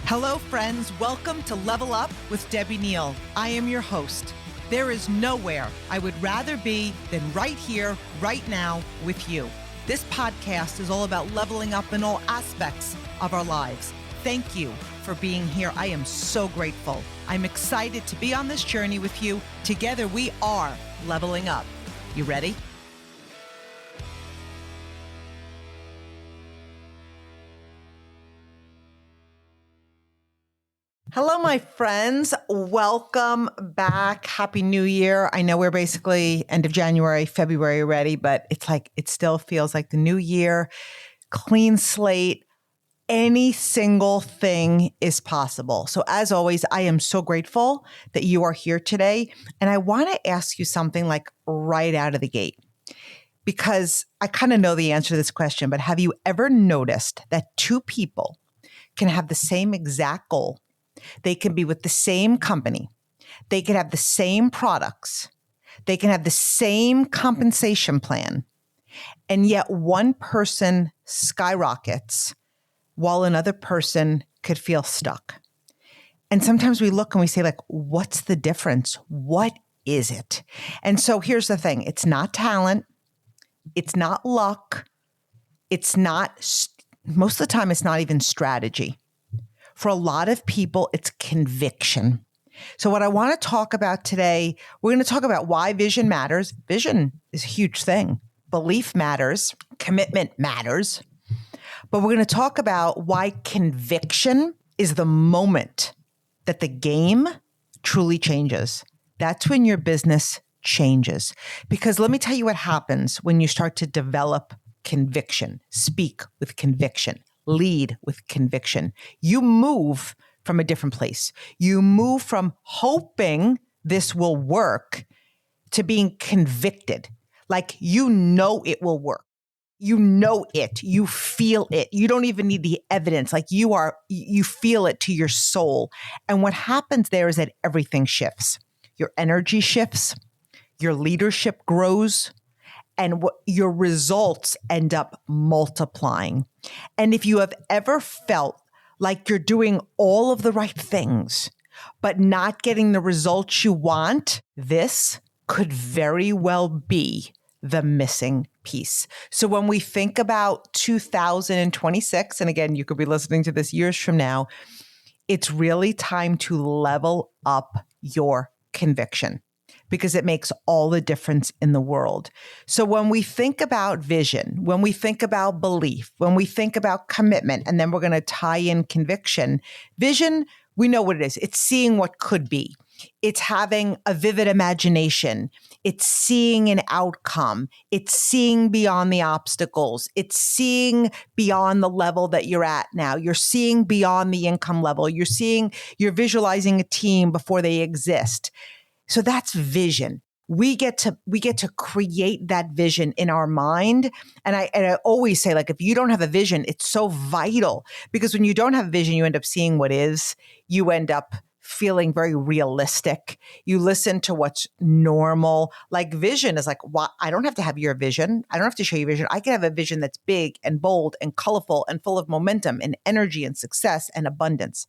Hello, friends. Welcome to Level Up with Debbie Neal. I am your host. There is nowhere I would rather be than right here, right now with you. This podcast is all about leveling up in all aspects of our lives. Thank you for being here. I am so grateful. I'm excited to be on this journey with you. Together, we are leveling up. You ready? Hello, my friends. Welcome back. Happy New Year. I know we're basically end of January, February already, but it's like it still feels like the new year, clean slate. Any single thing is possible. So as always, I am so grateful that you are here today. And I want to ask you something like right out of the gate, because I kind of know the answer to this question, but have you ever noticed that two people can have the same exact goal? They can be with the same company. They can have the same products. They can have the same compensation plan. And yet one person skyrockets while another person could feel stuck. And sometimes we look and we say, like, what's the difference? What is it? And so here's the thing. It's not talent. It's not luck. It's not, most of the time, it's not even strategy. For a lot of people, it's conviction. So what I want to talk about today, we're going to talk about why vision matters. Vision is a huge thing. Belief matters. Commitment matters. But we're going to talk about why conviction is the moment that the game truly changes. That's when your business changes. Because let me tell you what happens when you start to develop conviction, speak with conviction, lead with conviction. You move from a different place. You move from hoping this will work to being convicted. Like, you know it will work. You know it. You feel it. You don't even need the evidence. Like, you feel it to your soul. And what happens there is that everything shifts. Your energy shifts. Your leadership grows. And your results end up multiplying. And if you have ever felt like you're doing all of the right things, but not getting the results you want, this could very well be the missing piece. So when we think about 2026, and again, you could be listening to this years from now, it's really time to level up your conviction, because it makes all the difference in the world. So when we think about vision, when we think about belief, when we think about commitment, and then we're going to tie in conviction, vision, we know what it is. It's seeing what could be. It's having a vivid imagination. It's seeing an outcome. It's seeing beyond the obstacles. It's seeing beyond the level that you're at now. You're seeing beyond the income level. You're visualizing a team before they exist. So that's vision. We get to create that vision in our mind. And I always say, like, if you don't have a vision, it's so vital, because when you don't have a vision, you end up seeing what is. You end up feeling very realistic. You listen to what's normal. Like, vision is like, why? I don't have to have your vision. I don't have to show you vision. I can have a vision that's big and bold and colorful and full of momentum and energy and success and abundance.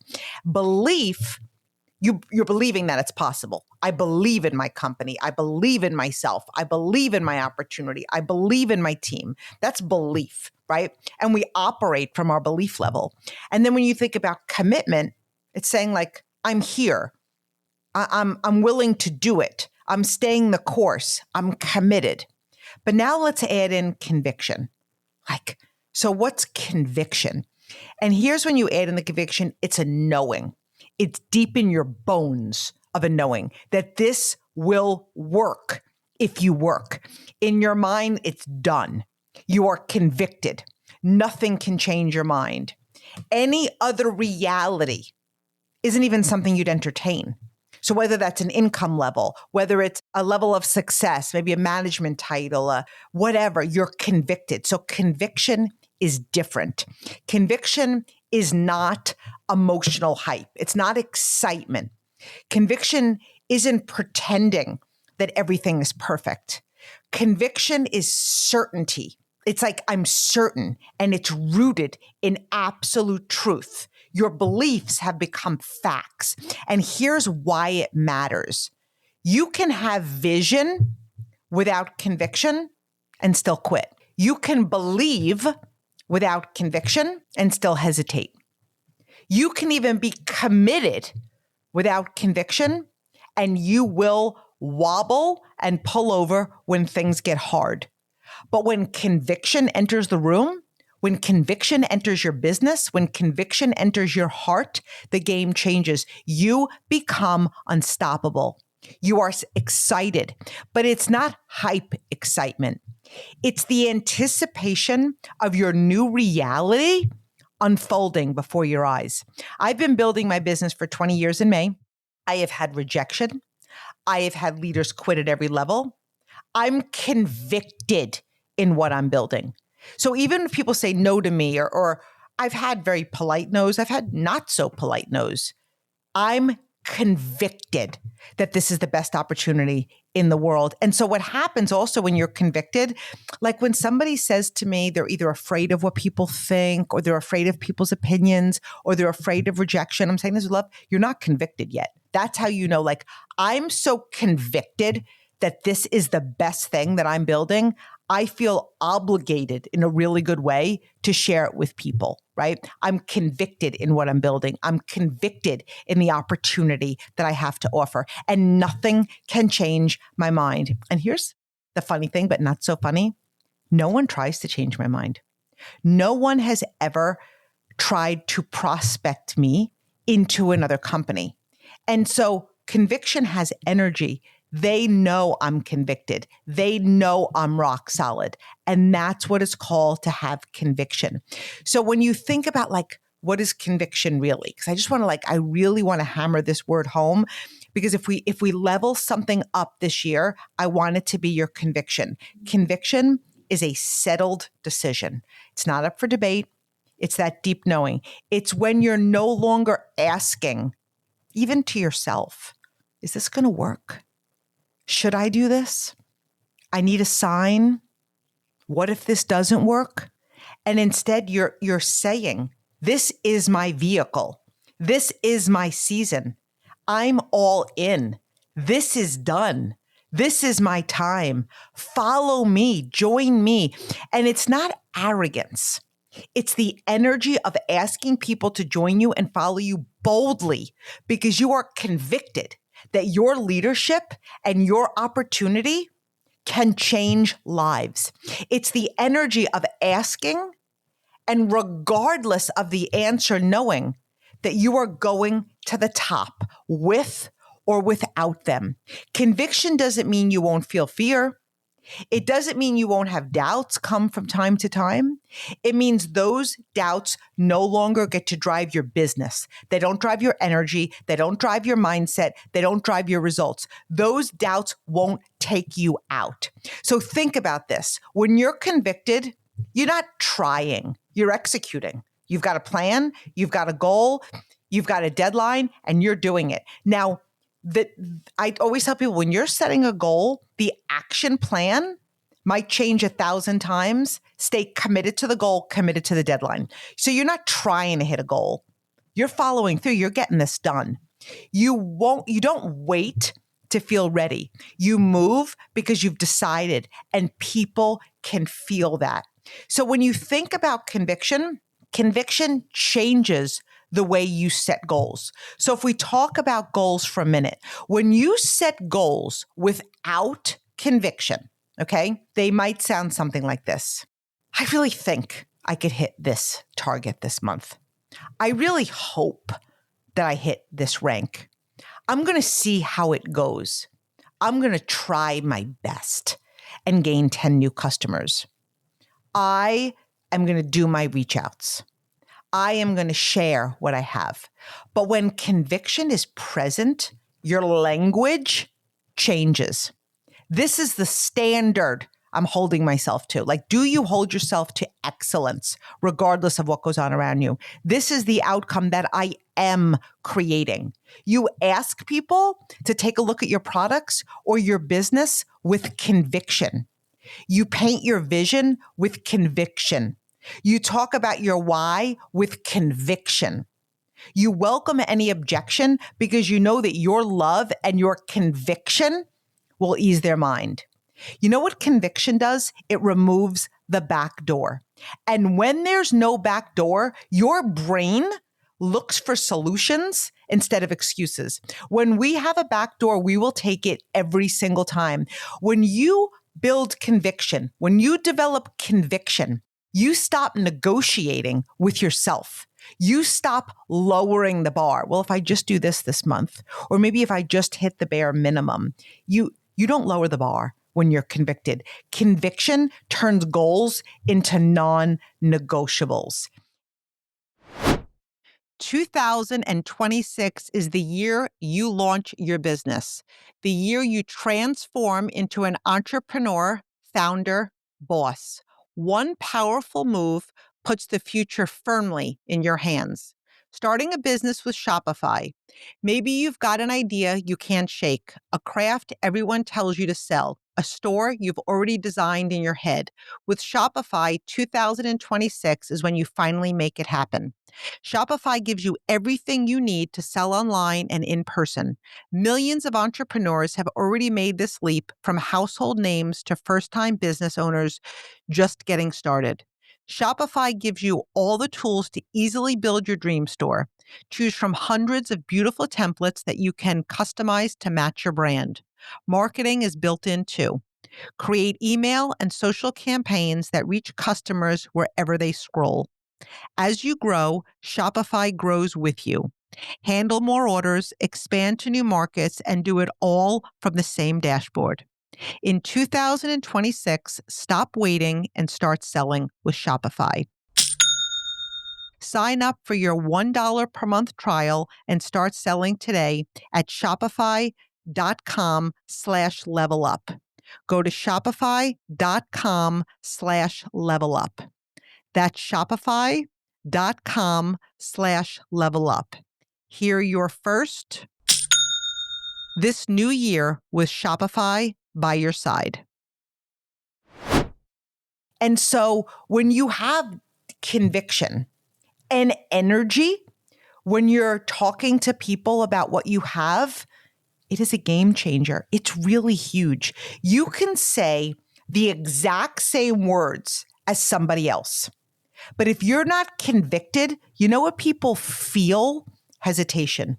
Belief, you're believing that it's possible. I believe in my company. I believe in myself. I believe in my opportunity. I believe in my team. That's belief, right? And we operate from our belief level. And then when you think about commitment, it's saying, like, I'm here. I'm willing to do it. I'm staying the course. I'm committed. But now let's add in conviction. Like, so what's conviction? And here's when you add in the conviction, it's a knowing. It's deep in your bones of a knowing that this will work if you work. In your mind, it's done. You are convicted. Nothing can change your mind. Any other reality isn't even something you'd entertain. So whether that's an income level, whether it's a level of success, maybe a management title, whatever, you're convicted. So conviction is different. Conviction is not emotional hype. It's not excitement. Conviction isn't pretending that everything is perfect. Conviction is certainty. It's like, I'm certain, and it's rooted in absolute truth. Your beliefs have become facts. And here's why it matters. You can have vision without conviction and still quit. You can believe without conviction and still hesitate. You can even be committed without conviction, and you will wobble and pull over when things get hard. But when conviction enters the room, when conviction enters your business, when conviction enters your heart, the game changes. You become unstoppable. You are excited, but it's not hype excitement. It's the anticipation of your new reality unfolding before your eyes. I've been building my business for 20 years in May. I have had rejection. I have had leaders quit at every level. I'm convicted in what I'm building. So even if people say no to me, or I've had very polite no's, I've had not so polite no's, I'm convicted that this is the best opportunity in the world. And so what happens also when you're convicted, like when somebody says to me, they're either afraid of what people think, or they're afraid of people's opinions, or they're afraid of rejection. I'm saying this with love. You're not convicted yet. That's how you know, like, I'm so convicted that this is the best thing that I'm building. I feel obligated in a really good way to share it with people, right? I'm convicted in what I'm building. I'm convicted in the opportunity that I have to offer, and nothing can change my mind. And here's the funny thing, but not so funny. No one tries to change my mind. No one has ever tried to prospect me into another company. And so conviction has energy. They know I'm convicted. They know I'm rock solid. And that's what it's called to have conviction. So when you think about, like, what is conviction really? Because I just want to, I really want to hammer this word home, because if we level something up this year, I want it to be your conviction. Conviction is a settled decision. It's not up for debate. It's that deep knowing. It's when you're no longer asking, even to yourself, is this going to work? Should I do this? I need a sign. What if this doesn't work? And instead you're saying, this is my vehicle. This is my season. I'm all in. This is done. This is my time. Follow me, join me. And it's not arrogance. It's the energy of asking people to join you and follow you boldly, because you are convicted that your leadership and your opportunity can change lives. It's the energy of asking, and regardless of the answer, knowing that you are going to the top with or without them. Conviction doesn't mean you won't feel fear. It doesn't mean you won't have doubts come from time to time. It means those doubts no longer get to drive your business. They don't drive your energy. They don't drive your mindset. They don't drive your results. Those doubts won't take you out. So think about this. When you're convicted, you're not trying, you're executing. You've got a plan, you've got a goal, you've got a deadline, and you're doing it. Now, I always tell people, when you're setting a goal, the action plan might change 1,000 times. Stay committed to the goal, committed to the deadline. So you're not trying to hit a goal. You're following through. You're getting this done. You don't wait to feel ready. You move because you've decided, and people can feel that. So when you think about conviction, conviction changes the way you set goals. So if we talk about goals for a minute, when you set goals without conviction, okay, they might sound something like this. I really think I could hit this target this month. I really hope that I hit this rank. I'm going to see how it goes. I'm going to try my best and gain 10 new customers. I am going to do my reach outs. I am going to share what I have. But when conviction is present, your language changes. This is the standard I'm holding myself to. Like, do you hold yourself to excellence regardless of what goes on around you? This is the outcome that I am creating. You ask people to take a look at your products or your business with conviction. You paint your vision with conviction. You talk about your why with conviction. You welcome any objection because you know that your love and your conviction will ease their mind. You know what conviction does? It removes the back door. And when there's no back door, your brain looks for solutions instead of excuses. When we have a back door, we will take it every single time. When you build conviction, when you develop conviction, you stop negotiating with yourself. You stop lowering the bar. Well, if I just do this month, or maybe if I just hit the bare minimum, you don't lower the bar when you're convicted. Conviction turns goals into non-negotiables. 2026 is the year you launch your business, the year you transform into an entrepreneur, founder, boss. One powerful move puts the future firmly in your hands. Starting a business with Shopify. Maybe you've got an idea you can't shake, a craft everyone tells you to sell, a store you've already designed in your head. With Shopify, 2026 is when you finally make it happen. Shopify gives you everything you need to sell online and in person. Millions of entrepreneurs have already made this leap, from household names to first-time business owners just getting started. Shopify gives you all the tools to easily build your dream store. Choose from hundreds of beautiful templates that you can customize to match your brand. Marketing is built in too. Create email and social campaigns that reach customers wherever they scroll. As you grow, Shopify grows with you. Handle more orders, expand to new markets, and do it all from the same dashboard. In 2026, stop waiting and start selling with Shopify. Sign up for your $1 per month trial and start selling today at shopify.com/levelup. Go to shopify.com/levelup. That's shopify.com/levelup. Hear your first this new year with Shopify by your side. And so when you have conviction and energy, when you're talking to people about what you have, it is a game changer. It's really huge. You can say the exact same words as somebody else. But if you're not convicted, you know what people feel? Hesitation.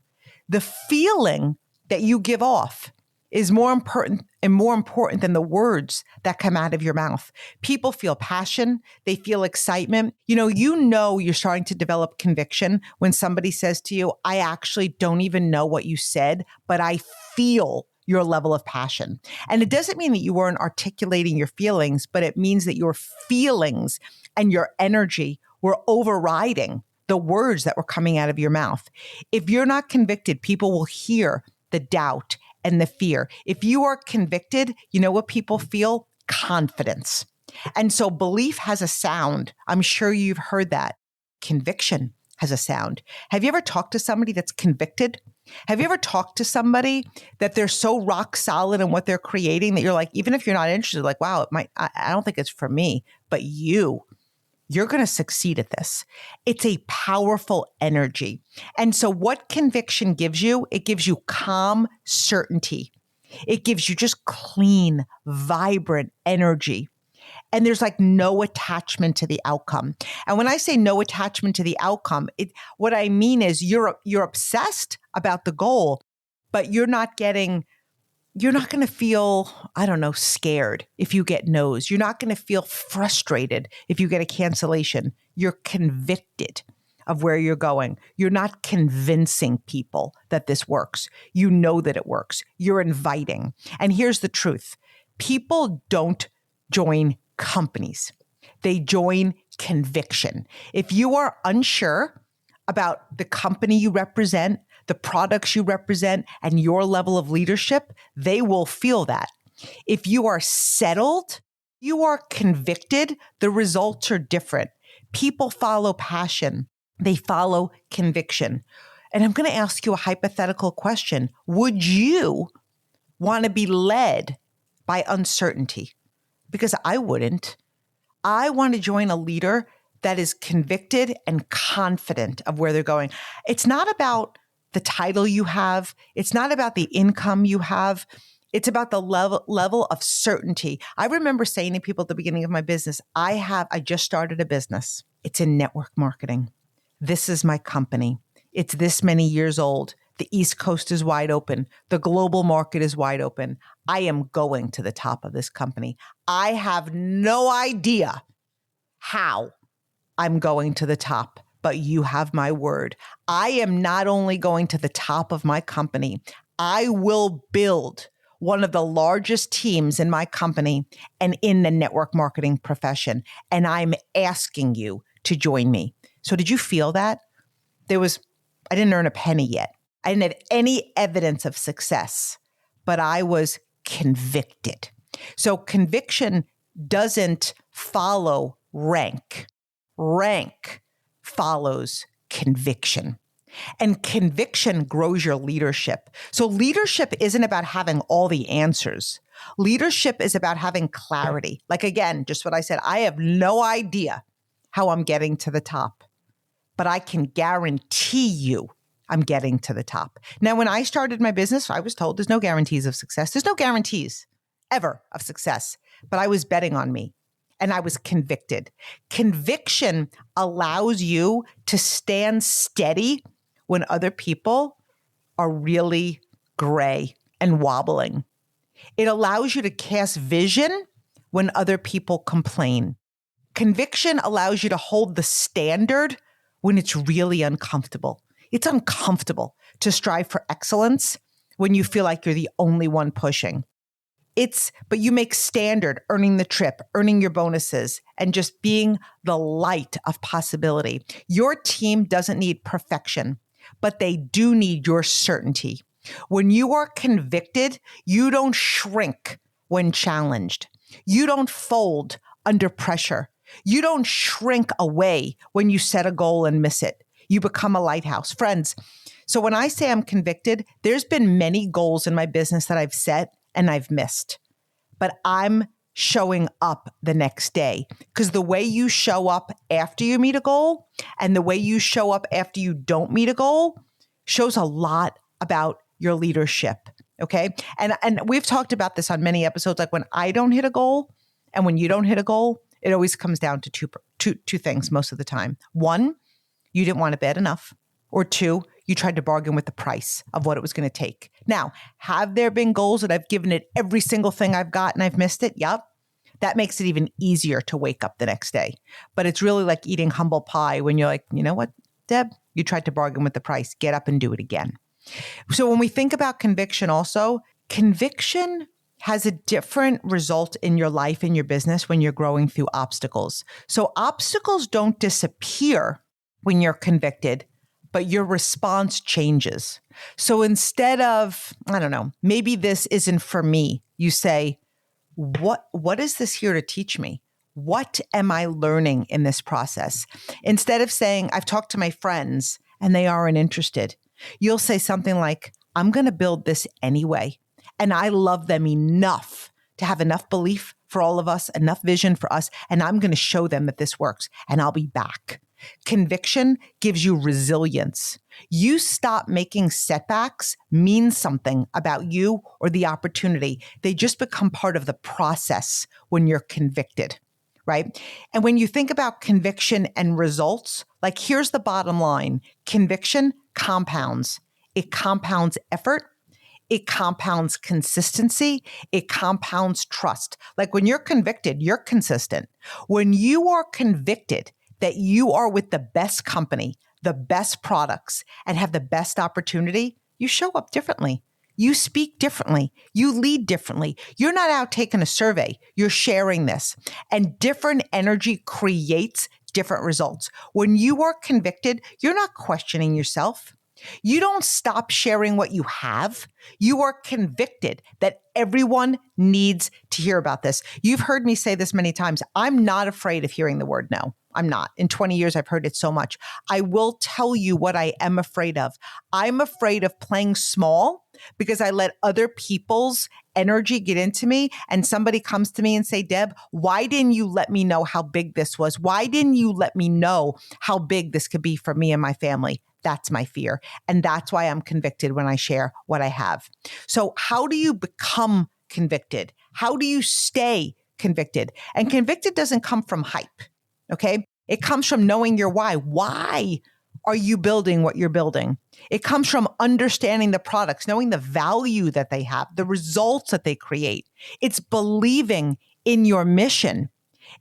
The feeling that you give off is more important than the words that come out of your mouth. People feel passion. They feel excitement. You're starting to develop conviction when somebody says to you, I actually don't even know what you said, but I feel your level of passion. And it doesn't mean that you weren't articulating your feelings, but it means that your feelings and your energy were overriding the words that were coming out of your mouth. If you're not convicted, people will hear the doubt and the fear. If you are convicted, you know what people feel? Confidence. And so belief has a sound. I'm sure you've heard that. Conviction has a sound. Have you ever talked to somebody that's convicted? Have you ever talked to somebody that they're so rock solid in what they're creating that you're like, even if you're not interested, like, wow, I don't think it's for me, but you're going to succeed at this. It's a powerful energy. And so what conviction gives you? It gives you calm certainty. It gives you just clean, vibrant energy. And there's like no attachment to the outcome. And when I say no attachment to the outcome, what I mean is you're obsessed about the goal, but you're not going to feel, scared if you get no's. You're not going to feel frustrated if you get a cancellation. You're convicted of where you're going. You're not convincing people that this works. You know that it works. You're inviting. And here's the truth. People don't join companies. They join conviction. If you are unsure about the company you represent, the products you represent, and your level of leadership, they will feel that. If you are settled, you are convicted, the results are different. People follow passion. They follow conviction. And I'm going to ask you a hypothetical question. Would you want to be led by uncertainty? Because I wouldn't. I want to join a leader that is convicted and confident of where they're going. It's not about the title you have. It's not about the income you have. It's about the level of certainty. I remember saying to people at the beginning of my business, I just started a business. It's in network marketing. This is my company. It's this many years old. The East Coast is wide open. The global market is wide open. I am going to the top of this company. I have no idea how I'm going to the top, but you have my word. I am not only going to the top of my company, I will build one of the largest teams in my company and in the network marketing profession. And I'm asking you to join me. So did you feel that? I didn't earn a penny yet. I didn't have any evidence of success, but I was convicted. So conviction doesn't follow rank. Rank follows conviction. And conviction grows your leadership. So leadership isn't about having all the answers. Leadership is about having clarity. Like, again, just what I said, I have no idea how I'm getting to the top, but I can guarantee you I'm getting to the top. Now, when I started my business, I was told there's no guarantees of success. There's no guarantees ever of success, but I was betting on me. And I was convicted. Conviction allows you to stand steady when other people are really gray and wobbling. It allows you to cast vision when other people complain. Conviction allows you to hold the standard when it's really uncomfortable. It's uncomfortable to strive for excellence when you feel like you're the only one pushing. But you make standard, earning the trip, earning your bonuses, and just being the light of possibility. Your team doesn't need perfection, but they do need your certainty. When you are convicted, you don't shrink when challenged. You don't fold under pressure. You don't shrink away when you set a goal and miss it. You become a lighthouse. Friends, so when I say I'm convicted, there's been many goals in my business that I've set and I've missed, but I'm showing up the next day, because the way you show up after you meet a goal and the way you show up after you don't meet a goal shows a lot about your leadership. Okay. And we've talked about this on many episodes. Like, when I don't hit a goal and when you don't hit a goal, it always comes down to two things most of the time. One, you didn't want it bad enough. Or two, you tried to bargain with the price of what it was going to take. Now, have there been goals that I've given it every single thing I've got and I've missed it? Yep. That makes it even easier to wake up the next day. But it's really like eating humble pie when you're like, you know what, Deb, you tried to bargain with the price. Get up and do it again. So when we think about conviction also, conviction has a different result in your life, in your business, when you're growing through obstacles. So obstacles don't disappear when you're convicted, but your response changes. So instead of, I don't know, maybe this isn't for me, you say, what is this here to teach me? What am I learning in this process? Instead of saying, I've talked to my friends and they aren't interested, you'll say something like, I'm going to build this anyway. And I love them enough to have enough belief for all of us, enough vision for us, and I'm going to show them that this works, and I'll be back. Conviction gives you resilience. You stop making setbacks mean something about you or the opportunity. They just become part of the process when you're convicted, right? And when you think about conviction and results, like, here's the bottom line. Conviction compounds. It compounds effort. It compounds consistency. It compounds trust. Like, when you're convicted, you're consistent. When you are convicted that you are with the best company, the best products, and have the best opportunity, you show up differently. You speak differently. You lead differently. You're not out taking a survey. You're sharing this. And different energy creates different results. When you are convicted, you're not questioning yourself. You don't stop sharing what you have. You are convicted that everyone needs to hear about this. You've heard me say this many times. I'm not afraid of hearing the word no. I'm not. In 20 years, I've heard it so much. I will tell you what I am afraid of. I'm afraid of playing small because I let other people's energy get into me. And somebody comes to me and say, Deb, why didn't you let me know how big this was? Why didn't you let me know how big this could be for me and my family? That's my fear. And that's why I'm convicted when I share what I have. So how do you become convicted? How do you stay convicted? And convicted doesn't come from hype. Okay. It comes from knowing your why. Why are you building what you're building? It comes from understanding the products, knowing the value that they have, the results that they create. It's believing in your mission.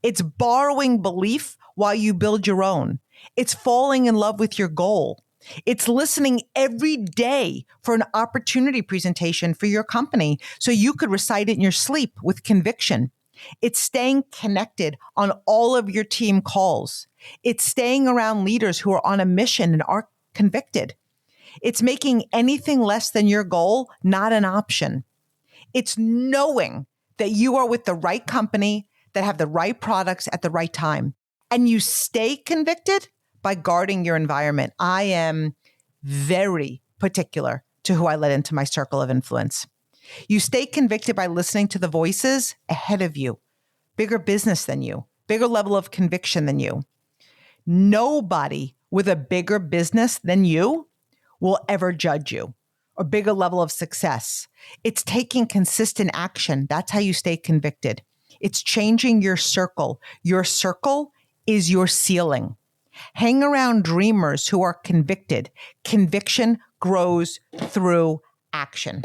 It's borrowing belief while you build your own. It's falling in love with your goal. It's listening every day for an opportunity presentation for your company so you could recite it in your sleep with conviction. It's staying connected on all of your team calls. It's staying around leaders who are on a mission and are convicted. It's making anything less than your goal not an option. It's knowing that you are with the right company that have the right products at the right time. And you stay convicted by guarding your environment. I am very particular to who I let into my circle of influence. You stay convicted by listening to the voices ahead of you, bigger business than you, bigger level of conviction than you. Nobody with a bigger business than you will ever judge you, or bigger level of success. It's taking consistent action. That's how you stay convicted. It's changing your circle. Your circle is your ceiling. Hang around dreamers who are convicted. Conviction grows through action.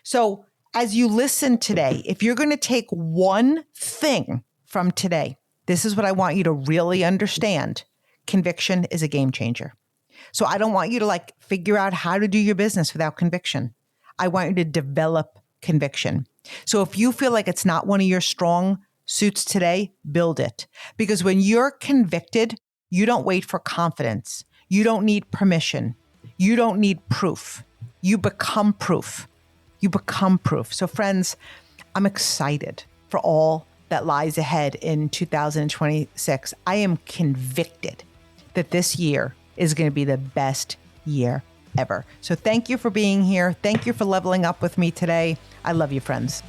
So as you listen today, if you're going to take one thing from today, this is what I want you to really understand. Conviction is a game changer. So I don't want you to figure out how to do your business without conviction. I want you to develop conviction. So if you feel like it's not one of your strong suits today, build it. Because when you're convicted, you don't wait for confidence. You don't need permission. You don't need proof. You become proof. You become proof. So friends, I'm excited for all that lies ahead in 2026. I am convicted that this year is going to be the best year ever. So thank you for being here. Thank you for leveling up with me today. I love you, friends.